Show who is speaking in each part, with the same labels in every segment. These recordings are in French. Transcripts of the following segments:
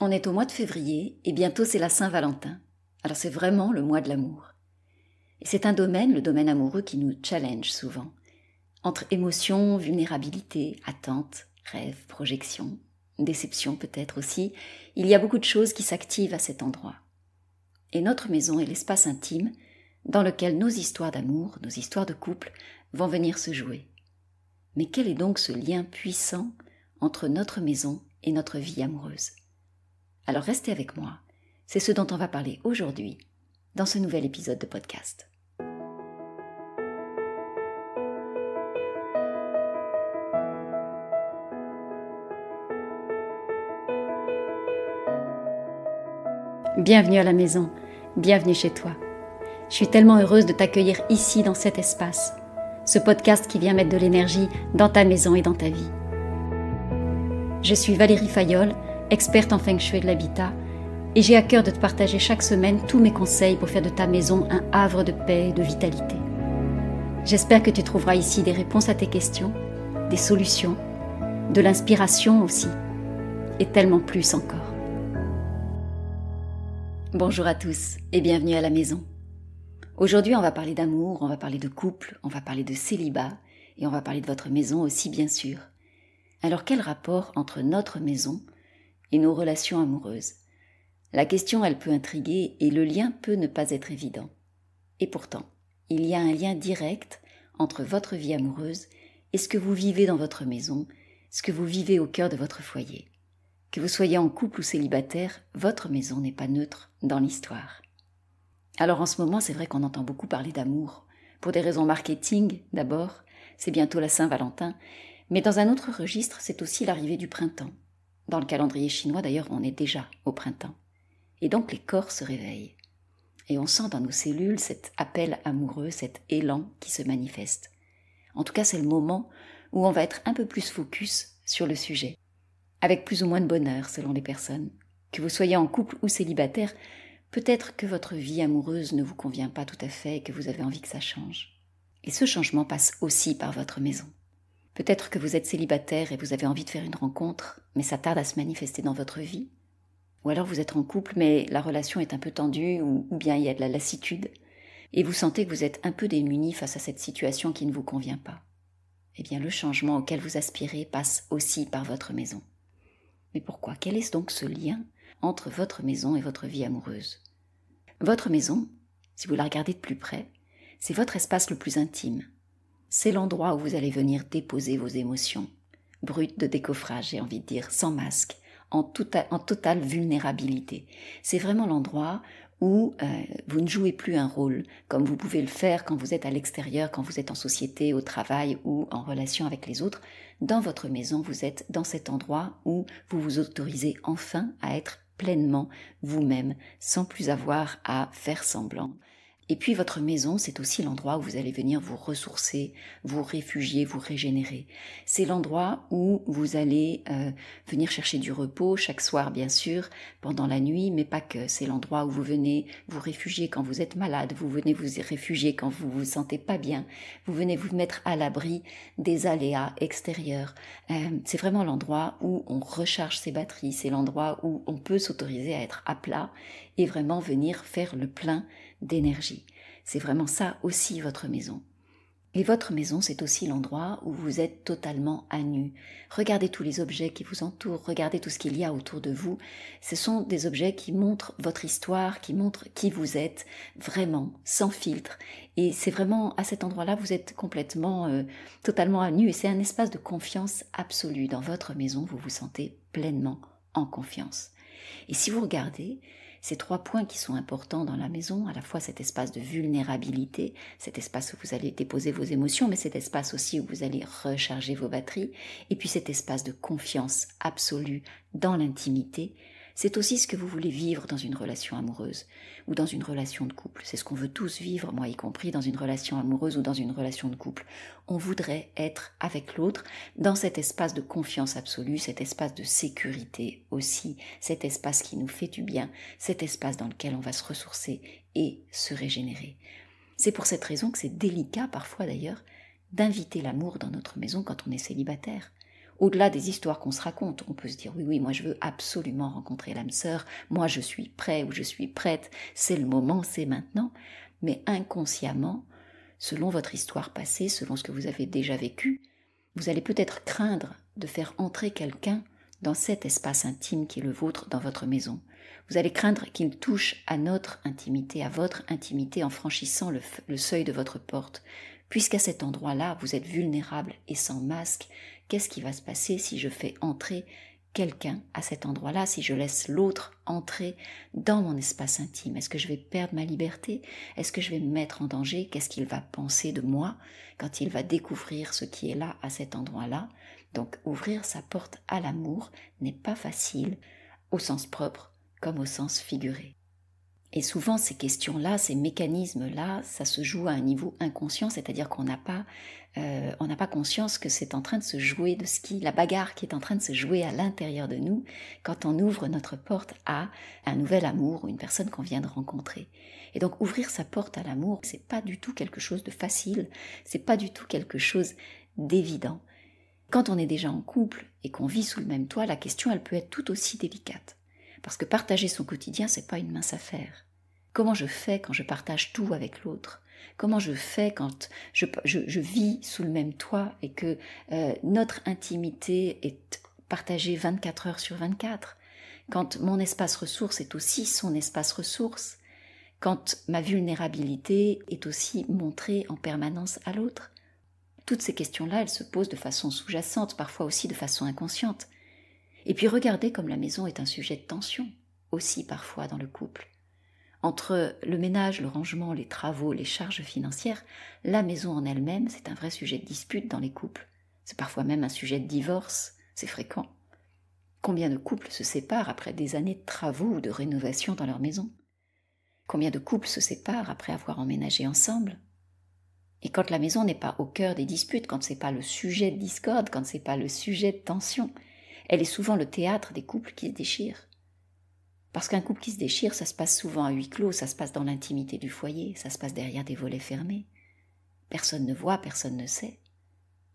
Speaker 1: On est au mois de février et bientôt c'est la Saint-Valentin. Alors c'est vraiment le mois de l'amour. Et c'est un domaine, le domaine amoureux, qui nous challenge souvent. Entre émotions, vulnérabilité, attentes, rêves, projections, déception peut-être aussi, il y a beaucoup de choses qui s'activent à cet endroit. Et notre maison est l'espace intime dans lequel nos histoires d'amour, nos histoires de couple vont venir se jouer. Mais quel est donc ce lien puissant entre notre maison et notre vie amoureuse ? Alors restez avec moi, c'est ce dont on va parler aujourd'hui dans ce nouvel épisode de podcast. Bienvenue à la maison, bienvenue chez toi. Je suis tellement heureuse de t'accueillir ici dans cet espace, ce podcast qui vient mettre de l'énergie dans ta maison et dans ta vie. Je suis Valérie Fayolle, experte en Feng Shui de l'habitat, et j'ai à cœur de te partager chaque semaine tous mes conseils pour faire de ta maison un havre de paix et de vitalité. J'espère que tu trouveras ici des réponses à tes questions, des solutions, de l'inspiration aussi, et tellement plus encore. Bonjour à tous et bienvenue à la maison. Aujourd'hui, on va parler d'amour, on va parler de couple, on va parler de célibat et on va parler de votre maison aussi, bien sûr. Alors, quel rapport entre notre maison et nos relations amoureuses ? La question, elle peut intriguer et le lien peut ne pas être évident. Et pourtant, il y a un lien direct entre votre vie amoureuse et ce que vous vivez dans votre maison, ce que vous vivez au cœur de votre foyer. Que vous soyez en couple ou célibataire, votre maison n'est pas neutre dans l'histoire. Alors en ce moment, c'est vrai qu'on entend beaucoup parler d'amour. Pour des raisons marketing, d'abord, c'est bientôt la Saint-Valentin, mais dans un autre registre, c'est aussi l'arrivée du printemps. Dans le calendrier chinois, d'ailleurs, on est déjà au printemps. Et donc les corps se réveillent. Et on sent dans nos cellules cet appel amoureux, cet élan qui se manifeste. En tout cas, c'est le moment où on va être un peu plus focus sur le sujet. Avec plus ou moins de bonheur selon les personnes. Que vous soyez en couple ou célibataire, peut-être que votre vie amoureuse ne vous convient pas tout à fait et que vous avez envie que ça change. Et ce changement passe aussi par votre maison. Peut-être que vous êtes célibataire et vous avez envie de faire une rencontre, mais ça tarde à se manifester dans votre vie. Ou alors vous êtes en couple, mais la relation est un peu tendue, ou bien il y a de la lassitude, et vous sentez que vous êtes un peu démuni face à cette situation qui ne vous convient pas. Eh bien, le changement auquel vous aspirez passe aussi par votre maison. Mais pourquoi ? Quel est donc ce lien entre votre maison et votre vie amoureuse ? Votre maison, si vous la regardez de plus près, c'est votre espace le plus intime. C'est l'endroit où vous allez venir déposer vos émotions, brutes de décoffrage, j'ai envie de dire, sans masque, en totale vulnérabilité. C'est vraiment l'endroit où vous ne jouez plus un rôle, comme vous pouvez le faire quand vous êtes à l'extérieur, quand vous êtes en société, au travail ou en relation avec les autres. Dans votre maison, vous êtes dans cet endroit où vous vous autorisez enfin à être pleinement vous-même, sans plus avoir à faire semblant. Et puis votre maison, c'est aussi l'endroit où vous allez venir vous ressourcer, vous réfugier, vous régénérer. C'est l'endroit où vous allez venir chercher du repos chaque soir, bien sûr, pendant la nuit, mais pas que. C'est l'endroit où vous venez vous réfugier quand vous êtes malade, vous venez vous réfugier quand vous vous sentez pas bien, vous venez vous mettre à l'abri des aléas extérieurs. C'est vraiment l'endroit où on recharge ses batteries, c'est l'endroit où on peut s'autoriser à être à plat et vraiment venir faire le plein d'énergie. C'est vraiment ça aussi votre maison. Et votre maison, c'est aussi l'endroit où vous êtes totalement à nu. Regardez tous les objets qui vous entourent, regardez tout ce qu'il y a autour de vous. Ce sont des objets qui montrent votre histoire, qui montrent qui vous êtes, vraiment, sans filtre. Et c'est vraiment à cet endroit-là, vous êtes complètement, totalement à nu. Et c'est un espace de confiance absolue. Dans votre maison, vous vous sentez pleinement en confiance. Et si vous regardez, ces 3 points qui sont importants dans la maison, à la fois cet espace de vulnérabilité, cet espace où vous allez déposer vos émotions, mais cet espace aussi où vous allez recharger vos batteries, et puis cet espace de confiance absolue dans l'intimité, c'est aussi ce que vous voulez vivre dans une relation amoureuse ou dans une relation de couple. C'est ce qu'on veut tous vivre, moi y compris, dans une relation amoureuse ou dans une relation de couple. On voudrait être avec l'autre dans cet espace de confiance absolue, cet espace de sécurité aussi, cet espace qui nous fait du bien, cet espace dans lequel on va se ressourcer et se régénérer. C'est pour cette raison que c'est délicat parfois d'ailleurs d'inviter l'amour dans notre maison quand on est célibataire, Au-delà des histoires qu'on se raconte, on peut se dire oui, moi je veux absolument rencontrer l'âme sœur, moi je suis prêt ou je suis prête, c'est le moment, c'est maintenant. Mais inconsciemment, selon votre histoire passée, selon ce que vous avez déjà vécu, vous allez peut-être craindre de faire entrer quelqu'un dans cet espace intime qui est le vôtre dans votre maison. Vous allez craindre qu'il touche à notre intimité, à votre intimité en franchissant le seuil de votre porte. Puisqu'à cet endroit-là, vous êtes vulnérable et sans masque, qu'est-ce qui va se passer si je fais entrer quelqu'un à cet endroit-là, si je laisse l'autre entrer dans mon espace intime? Est-ce que je vais perdre ma liberté? Est-ce que je vais me mettre en danger? Qu'est-ce qu'il va penser de moi quand il va découvrir ce qui est là à cet endroit-là? Donc ouvrir sa porte à l'amour n'est pas facile, au sens propre comme au sens figuré. Et souvent, ces questions-là, ces mécanismes-là, ça se joue à un niveau inconscient, c'est-à-dire qu'on n'a pas conscience que c'est en train de se jouer, la bagarre qui est en train de se jouer à l'intérieur de nous quand on ouvre notre porte à un nouvel amour ou une personne qu'on vient de rencontrer. Et donc, ouvrir sa porte à l'amour, c'est pas du tout quelque chose de facile, c'est pas du tout quelque chose d'évident. Quand on est déjà en couple et qu'on vit sous le même toit, la question, elle peut être tout aussi délicate. Parce que partager son quotidien, c'est pas une mince affaire. Comment je fais quand je partage tout avec l'autre? Comment je fais quand je vis sous le même toit et que notre intimité est partagée 24 heures sur 24? Quand mon espace ressource est aussi son espace ressource? Quand ma vulnérabilité est aussi montrée en permanence à l'autre? Toutes ces questions-là, elles se posent de façon sous-jacente, parfois aussi de façon inconsciente. Et puis regardez comme la maison est un sujet de tension, aussi parfois dans le couple. Entre le ménage, le rangement, les travaux, les charges financières, la maison en elle-même, c'est un vrai sujet de dispute dans les couples. C'est parfois même un sujet de divorce, c'est fréquent. Combien de couples se séparent après des années de travaux ou de rénovation dans leur maison? Combien de couples se séparent après avoir emménagé ensemble? Et quand la maison n'est pas au cœur des disputes, quand c'est pas le sujet de discorde, quand c'est pas le sujet de tension, elle est souvent le théâtre des couples qui se déchirent. Parce qu'un couple qui se déchire, ça se passe souvent à huis clos, ça se passe dans l'intimité du foyer, ça se passe derrière des volets fermés. Personne ne voit, personne ne sait.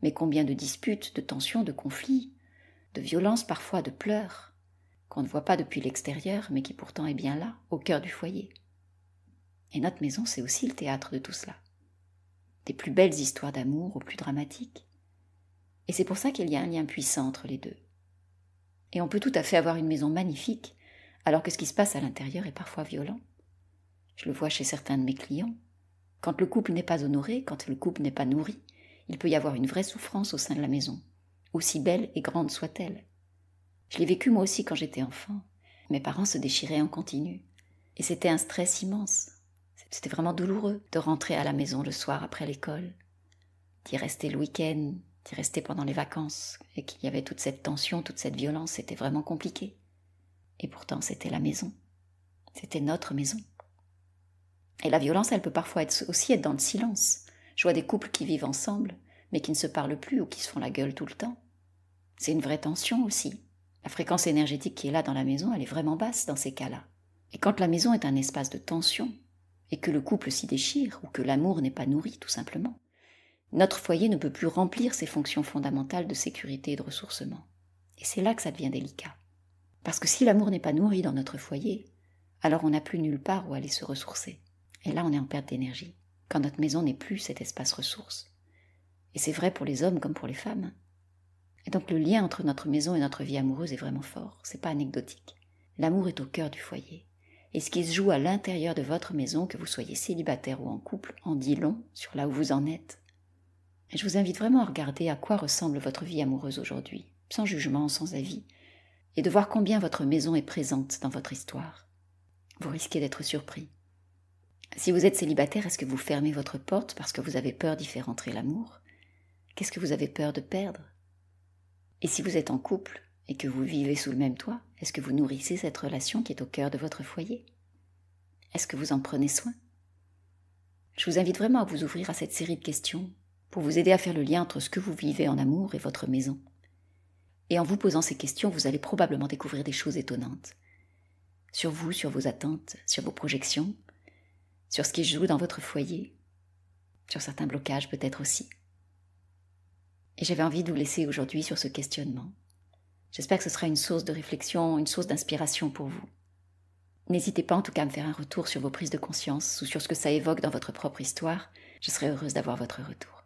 Speaker 1: Mais combien de disputes, de tensions, de conflits, de violences, parfois de pleurs, qu'on ne voit pas depuis l'extérieur, mais qui pourtant est bien là, au cœur du foyer. Et notre maison, c'est aussi le théâtre de tout cela. Des plus belles histoires d'amour aux plus dramatiques. Et c'est pour ça qu'il y a un lien puissant entre les deux. Et on peut tout à fait avoir une maison magnifique, alors que ce qui se passe à l'intérieur est parfois violent. Je le vois chez certains de mes clients. Quand le couple n'est pas honoré, quand le couple n'est pas nourri, il peut y avoir une vraie souffrance au sein de la maison, aussi belle et grande soit-elle. Je l'ai vécu moi aussi quand j'étais enfant. Mes parents se déchiraient en continu. Et c'était un stress immense. C'était vraiment douloureux de rentrer à la maison le soir après l'école, d'y rester le week-end, d'y rester pendant les vacances, et qu'il y avait toute cette tension, toute cette violence, c'était vraiment compliqué. Et pourtant, c'était la maison. C'était notre maison. Et la violence, elle peut parfois aussi être dans le silence. Je vois des couples qui vivent ensemble, mais qui ne se parlent plus ou qui se font la gueule tout le temps. C'est une vraie tension aussi. La fréquence énergétique qui est là dans la maison, elle est vraiment basse dans ces cas-là. Et quand la maison est un espace de tension, et que le couple s'y déchire, ou que l'amour n'est pas nourri, tout simplement, notre foyer ne peut plus remplir ses fonctions fondamentales de sécurité et de ressourcement. Et c'est là que ça devient délicat. Parce que si l'amour n'est pas nourri dans notre foyer, alors on n'a plus nulle part où aller se ressourcer. Et là, on est en perte d'énergie, quand notre maison n'est plus cet espace ressource. Et c'est vrai pour les hommes comme pour les femmes. Et donc le lien entre notre maison et notre vie amoureuse est vraiment fort, c'est pas anecdotique. L'amour est au cœur du foyer. Et ce qui se joue à l'intérieur de votre maison, que vous soyez célibataire ou en couple, en dit long sur là où vous en êtes. Et je vous invite vraiment à regarder à quoi ressemble votre vie amoureuse aujourd'hui, sans jugement, sans avis, et de voir combien votre maison est présente dans votre histoire. Vous risquez d'être surpris. Si vous êtes célibataire, est-ce que vous fermez votre porte parce que vous avez peur d'y faire entrer l'amour? Qu'est-ce que vous avez peur de perdre? Et si vous êtes en couple et que vous vivez sous le même toit, est-ce que vous nourrissez cette relation qui est au cœur de votre foyer? Est-ce que vous en prenez soin? Je vous invite vraiment à vous ouvrir à cette série de questions pour vous aider à faire le lien entre ce que vous vivez en amour et votre maison. Et en vous posant ces questions, vous allez probablement découvrir des choses étonnantes. Sur vous, sur vos attentes, sur vos projections, sur ce qui se joue dans votre foyer, sur certains blocages peut-être aussi. Et j'avais envie de vous laisser aujourd'hui sur ce questionnement. J'espère que ce sera une source de réflexion, une source d'inspiration pour vous. N'hésitez pas en tout cas à me faire un retour sur vos prises de conscience ou sur ce que ça évoque dans votre propre histoire. Je serai heureuse d'avoir votre retour.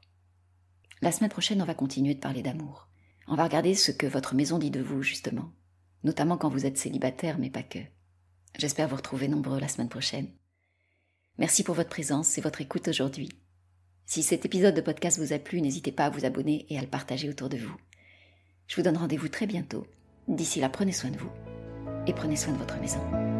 Speaker 1: La semaine prochaine, on va continuer de parler d'amour. On va regarder ce que votre maison dit de vous, justement. Notamment quand vous êtes célibataire, mais pas que. J'espère vous retrouver nombreux la semaine prochaine. Merci pour votre présence et votre écoute aujourd'hui. Si cet épisode de podcast vous a plu, n'hésitez pas à vous abonner et à le partager autour de vous. Je vous donne rendez-vous très bientôt. D'ici là, prenez soin de vous et prenez soin de votre maison.